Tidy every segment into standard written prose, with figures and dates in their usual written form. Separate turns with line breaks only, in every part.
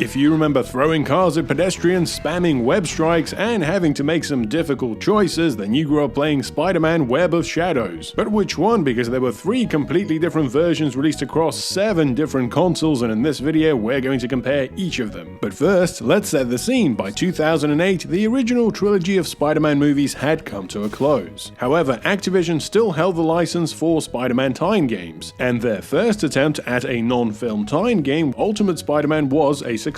If you remember throwing cars at pedestrians, spamming web strikes, and having to make some difficult choices, then you grew up playing Spider-Man Web of Shadows. But which one? Because there were 3 completely different versions released across 7 different consoles, and in this video we're going to compare each of them. But first, let's set the scene. By 2008, the original trilogy of Spider-Man movies had come to a close. However, Activision still held the license for Spider-Man tie-in games, and their first attempt at a non-film tie-in game, Ultimate Spider-Man, was a success.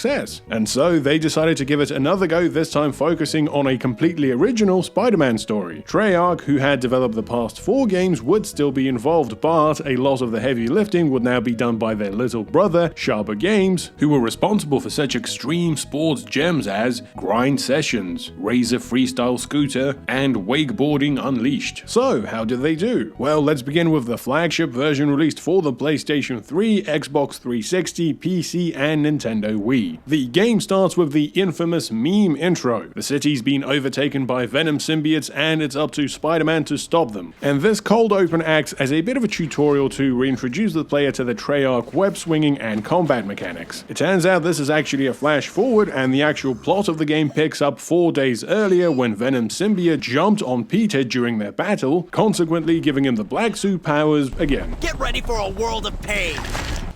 And so they decided to give it another go, this time focusing on a completely original Spider-Man story. Treyarch, who had developed the past 4 games, would still be involved, but a lot of the heavy lifting would now be done by their little brother, Sharper Games, who were responsible for such extreme sports gems as Grind Sessions, Razor Freestyle Scooter, and Wakeboarding Unleashed. So, how did they do? Well, let's begin with the flagship version released for the PlayStation 3, Xbox 360, PC, and Nintendo Wii. The game starts with the infamous meme intro. The city's been overtaken by Venom symbiotes, and it's up to Spider-Man to stop them. And this cold open acts as a bit of a tutorial to reintroduce the player to the Treyarch web swinging and combat mechanics. It turns out this is actually a flash forward, and the actual plot of the game picks up 4 days earlier when Venom symbiote jumped on Peter during their battle, consequently giving him the black suit powers again.
Get ready for a world of pain!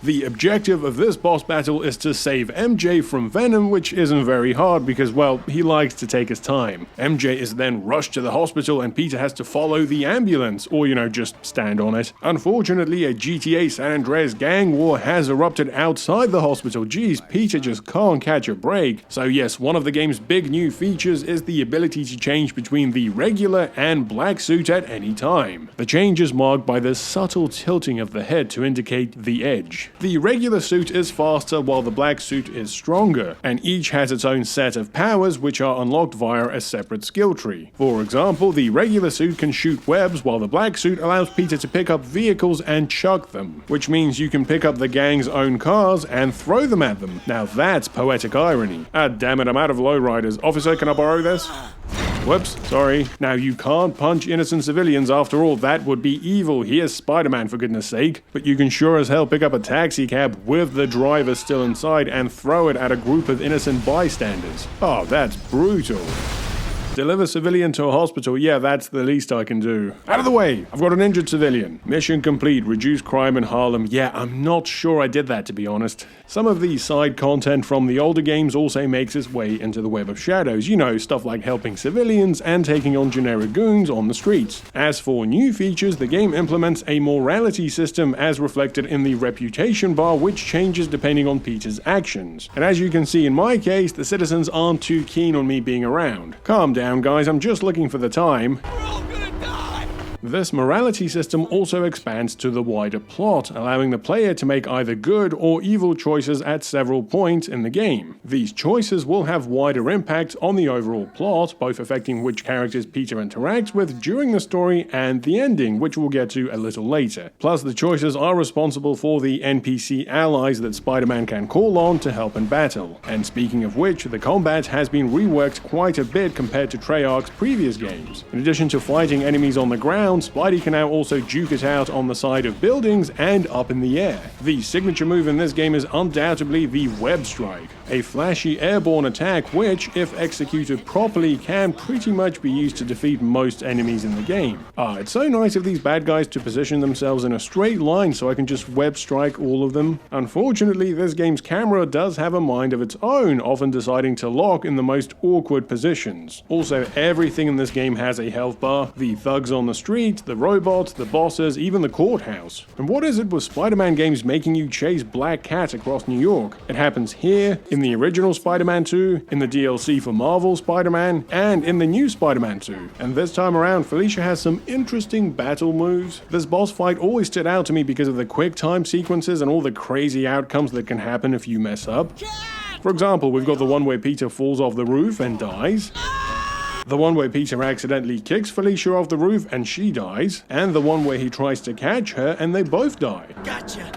The objective of this boss battle is to save MJ from Venom, which isn't very hard because, well, he likes to take his time. MJ is then rushed to the hospital and Peter has to follow the ambulance, or just stand on it. Unfortunately, a GTA San Andreas gang war has erupted outside the hospital. Geez, Peter just can't catch a break. So yes, one of the game's big new features is the ability to change between the regular and black suit at any time. The change is marked by the subtle tilting of the head to indicate the edge. The regular suit is faster while the black suit is stronger, and each has its own set of powers which are unlocked via a separate skill tree. For example, the regular suit can shoot webs while the black suit allows Peter to pick up vehicles and chuck them, which means you can pick up the gang's own cars and throw them at them. Now that's poetic irony. Ah, damn it, I'm out of lowriders. Officer, can I borrow this? Whoops, sorry. Now you can't punch innocent civilians, after all, that would be evil. Here's Spider-Man, for goodness sake. But you can sure as hell pick up a taxi cab with the driver still inside and throw it at a group of innocent bystanders. Oh, that's brutal. Deliver civilian to a hospital, yeah, that's the least I can do. Out of the way! I've got an injured civilian. Mission complete, reduce crime in Harlem. Yeah, I'm not sure I did that, to be honest. Some of the side content from the older games also makes its way into the Web of Shadows. Stuff like helping civilians and taking on generic goons on the streets. As for new features, the game implements a morality system as reflected in the reputation bar, which changes depending on Peter's actions. And as you can see in my case, the citizens aren't too keen on me being around. Calm down, guys, I'm just looking for the time.
We're all gonna die!
This morality system also expands to the wider plot, allowing the player to make either good or evil choices at several points in the game. These choices will have wider impact on the overall plot, both affecting which characters Peter interacts with during the story and the ending, which we'll get to a little later. Plus, the choices are responsible for the NPC allies that Spider-Man can call on to help in battle. And speaking of which, the combat has been reworked quite a bit compared to Treyarch's previous games. In addition to fighting enemies on the ground, Spidey can now also duke it out on the side of buildings and up in the air. The signature move in this game is undoubtedly the Web Strike, a flashy airborne attack which, if executed properly, can pretty much be used to defeat most enemies in the game. It's so nice of these bad guys to position themselves in a straight line so I can just Web Strike all of them. Unfortunately, this game's camera does have a mind of its own, often deciding to lock in the most awkward positions. Also, everything in this game has a health bar, the thugs on the street, the robots, the bosses, even the courthouse. And what is it with Spider-Man games making you chase Black Cat across New York? It happens here, in the original Spider-Man 2, in the DLC for Marvel Spider-Man, and in the new Spider-Man 2. And this time around, Felicia has some interesting battle moves. This boss fight always stood out to me because of the quick time sequences and all the crazy outcomes that can happen if you mess up. For example, we've got the one where Peter falls off the roof and dies. The one where Peter accidentally kicks Felicia off the roof and she dies, and the one where he tries to catch her and they both die.
Gotcha!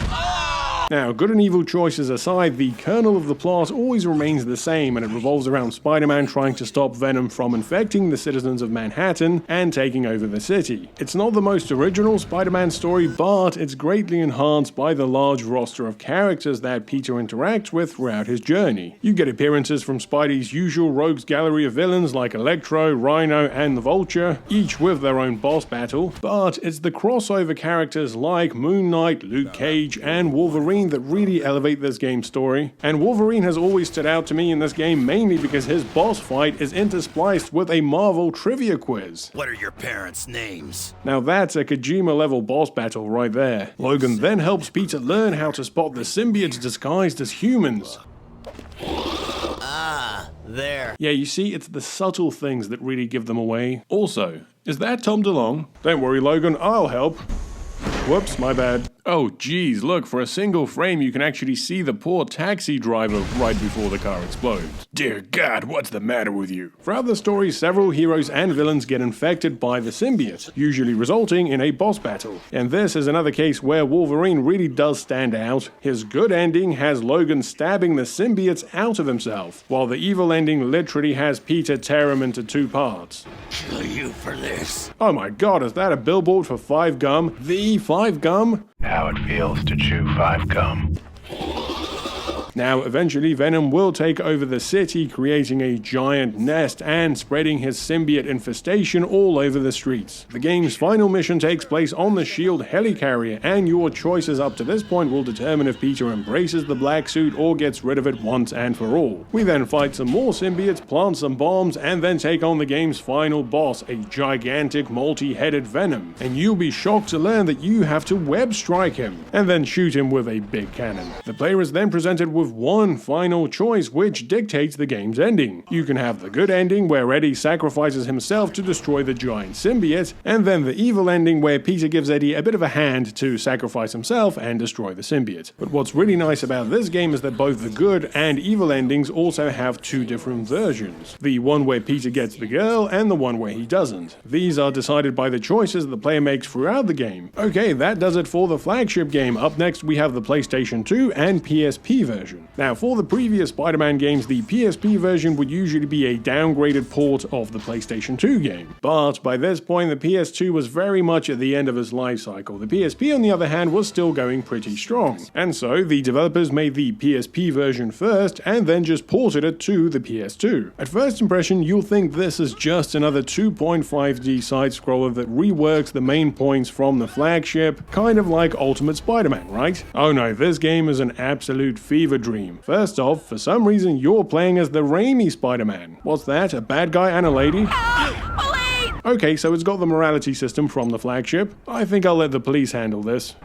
Oh!
Now, good and evil choices aside, the kernel of the plot always remains the same, and it revolves around Spider-Man trying to stop Venom from infecting the citizens of Manhattan and taking over the city. It's not the most original Spider-Man story, but it's greatly enhanced by the large roster of characters that Peter interacts with throughout his journey. You get appearances from Spidey's usual rogues gallery of villains like Electro, Rhino, and the Vulture, each with their own boss battle, but it's the crossover characters like Moon Knight, Luke Cage, and Wolverine that really elevate this game's story. And Wolverine has always stood out to me in this game mainly because his boss fight is interspliced with a Marvel trivia quiz.
What are your parents' names?
Now that's a Kojima level boss battle right there. Logan then helps Peter learn how to spot the symbiotes disguised as humans.
Ah, there.
Yeah, you see, it's the subtle things that really give them away. Also, is that Tom DeLonge? Don't worry, Logan, I'll help. Whoops, my bad. Oh geez, look, for a single frame you can actually see the poor taxi driver right before the car explodes. Dear God, what's the matter with you? Throughout the story, several heroes and villains get infected by the symbiote, usually resulting in a boss battle. And this is another case where Wolverine really does stand out. His good ending has Logan stabbing the symbiotes out of himself, while the evil ending literally has Peter tear him into two parts.
Kill you for this.
Oh my God, is that a billboard for 5 Gum? The 5 Gum?
How it feels to chew 5 gum.
Now, eventually, Venom will take over the city, creating a giant nest and spreading his symbiote infestation all over the streets. The game's final mission takes place on the S.H.I.E.L.D. helicarrier, and your choices up to this point will determine if Peter embraces the black suit or gets rid of it once and for all. We then fight some more symbiotes, plant some bombs, and then take on the game's final boss, a gigantic multi-headed Venom. And you'll be shocked to learn that you have to web strike him, and then shoot him with a big cannon. The player is then presented with one final choice which dictates the game's ending. You can have the good ending where Eddie sacrifices himself to destroy the giant symbiote, and then the evil ending where Peter gives Eddie a bit of a hand to sacrifice himself and destroy the symbiote. But what's really nice about this game is that both the good and evil endings also have two different versions. The one where Peter gets the girl and the one where he doesn't. These are decided by the choices the player makes throughout the game. Okay, that does it for the flagship game. Up next we have the PlayStation 2 and PSP version. Now, for the previous Spider-Man games, the PSP version would usually be a downgraded port of the PlayStation 2 game. But by this point, the PS2 was very much at the end of its life cycle. The PSP, on the other hand, was still going pretty strong. And so, the developers made the PSP version first, and then just ported it to the PS2. At first impression, you'll think this is just another 2.5D side-scroller that reworks the main points from the flagship, kind of like Ultimate Spider-Man, right? Oh no, this game is an absolute fever dream. First off, for some reason you're playing as the Raimi Spider-Man. What's that, a bad guy and a lady? Okay, so it's got the morality system from the flagship. I think I'll let the police handle this.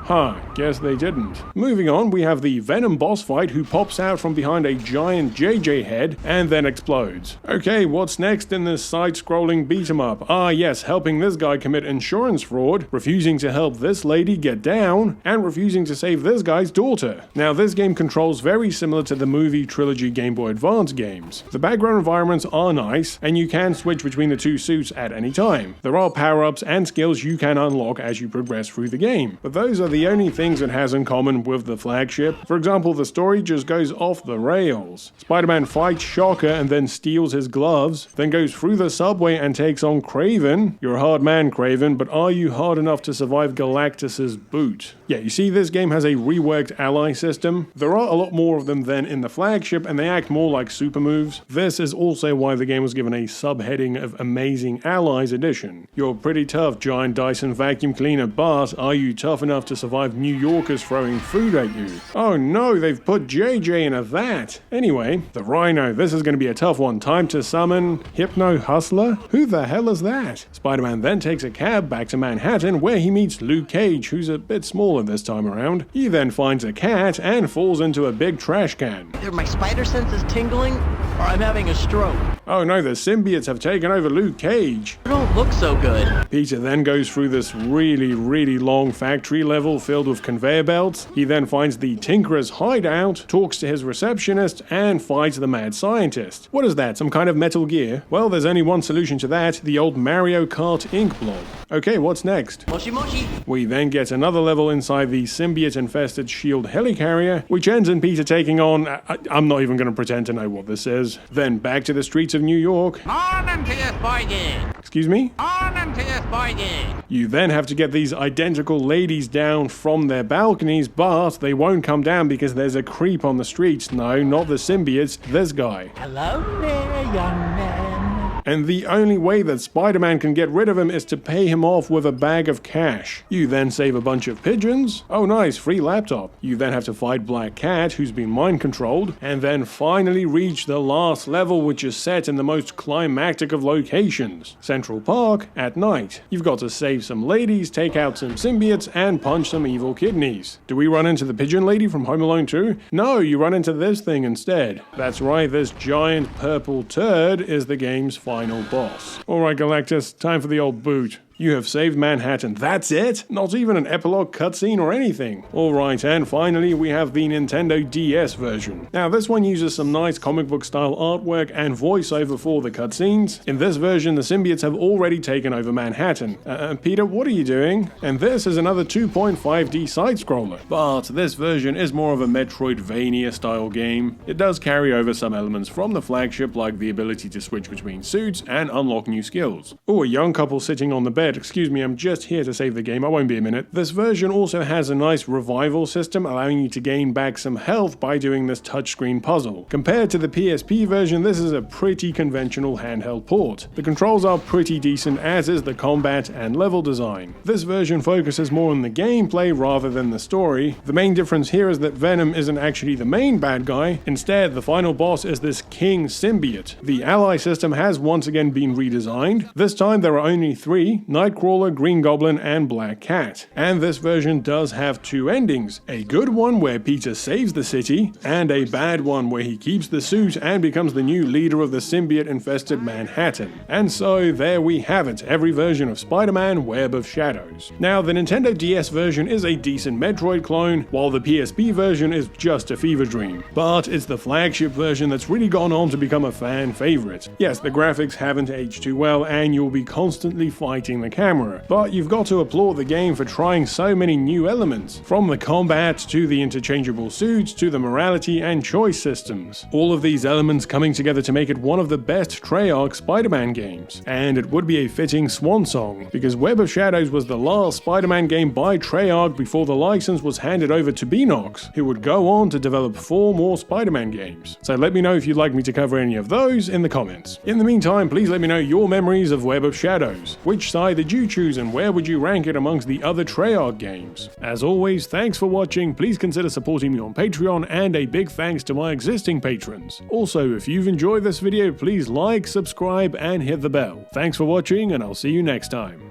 Huh, guess they didn't. Moving on, we have the Venom boss fight who pops out from behind a giant JJ head and then explodes. Okay, what's next in this side-scrolling beat-em-up? Ah yes, helping this guy commit insurance fraud, refusing to help this lady get down, and refusing to save this guy's daughter. Now this game controls very similar to the movie trilogy Game Boy Advance games. The background environments are nice, and you can switch between the two suits at any time. There are power-ups and skills you can unlock as you progress through the game, but those are the only things it has in common with the flagship. For example, the story just goes off the rails. Spider-Man fights Shocker and then steals his gloves, then goes through the subway and takes on Kraven. You're a hard man, Kraven, but are you hard enough to survive Galactus's boot? Yeah, you see, this game has a reworked ally system. There are a lot more of them than in the flagship, and they act more like super moves. This is also why the game was given a subheading of Amazing Allies Edition. You're pretty tough, giant Dyson vacuum cleaner, but are you tough enough to survive New Yorkers throwing food at you? Oh no, they've put JJ in a vat. Anyway, the Rhino, this is going to be a tough one. Time to summon Hypno Hustler? Who the hell is that? Spider-Man then takes a cab back to Manhattan where he meets Luke Cage, who's a bit smaller this time around. He then finds a cat and falls into a big trash can.
Either my spider sense is tingling, or I'm having a stroke.
Oh no, the symbiotes have taken over Luke Cage.
Don't look so good.
Peter then goes through this really long factory level filled with conveyor belts. He then finds the Tinkerer's hideout, talks to his receptionist, and fights the mad scientist. What is that, some kind of Metal Gear? Well, there's only one solution to that, the old Mario Kart ink blob. Okay, what's next?
Moshi moshi.
We then get another level inside the symbiote-infested SHIELD helicarrier, which ends in Peter taking on... I'm not even going to pretend to know what this is. Then back to the streets of New York.
On into your spider.
Excuse me?
On into your spider.
You then have to get these identical ladies down from their balconies, but they won't come down because there's a creep on the streets. No, not the symbiotes, this guy.
Hello there, young man.
And the only way that Spider-Man can get rid of him is to pay him off with a bag of cash. You then save a bunch of pigeons. Oh nice, free laptop. You then have to fight Black Cat, who's been mind-controlled, and then finally reach the last level, which is set in the most climactic of locations, Central Park at night. You've got to save some ladies, take out some symbiotes, and punch some evil kidneys. Do we run into the pigeon lady from Home Alone 2? No, you run into this thing instead. That's right, this giant purple turd is the game's final boss. Alright Galactus, time for the old boot. You have saved Manhattan. That's it? Not even an epilogue cutscene or anything. Alright, and finally we have the Nintendo DS version. Now this one uses some nice comic book style artwork and voiceover for the cutscenes. In this version, the symbiotes have already taken over Manhattan. Peter, what are you doing? And this is another 2.5D side-scroller. But this version is more of a Metroidvania style game. It does carry over some elements from the flagship, like the ability to switch between suits and unlock new skills. Oh, a young couple sitting on the bed. Excuse me, I'm just here to save the game, I won't be a minute. This version also has a nice revival system, allowing you to gain back some health by doing this touchscreen puzzle. Compared to the PSP version, this is a pretty conventional handheld port. The controls are pretty decent, as is the combat and level design. This version focuses more on the gameplay rather than the story. The main difference here is that Venom isn't actually the main bad guy. Instead, the final boss is this King Symbiote. The ally system has once again been redesigned. This time there are only 3, Nightcrawler, Green Goblin, and Black Cat. And this version does have 2 endings. A good one where Peter saves the city, and a bad one where he keeps the suit and becomes the new leader of the symbiote-infested Manhattan. And so there we have it, every version of Spider-Man Web of Shadows. Now the Nintendo DS version is a decent Metroid clone, while the PSP version is just a fever dream. But it's the flagship version that's really gone on to become a fan favorite. Yes, the graphics haven't aged too well, and you'll be constantly fighting the camera, but you've got to applaud the game for trying so many new elements, from the combat to the interchangeable suits to the morality and choice systems. All of these elements coming together to make it one of the best Treyarch Spider-Man games, and it would be a fitting swan song, because Web of Shadows was the last Spider-Man game by Treyarch before the license was handed over to Beenox, who would go on to develop 4 more Spider-Man games. So let me know if you'd like me to cover any of those in the comments. In the meantime, please let me know your memories of Web of Shadows. Which side did you choose, and where would you rank it amongst the other Treyarch games? As always, thanks for watching, please consider supporting me on Patreon, and a big thanks to my existing patrons. Also, if you've enjoyed this video, please like, subscribe, and hit the bell. Thanks for watching, and I'll see you next time.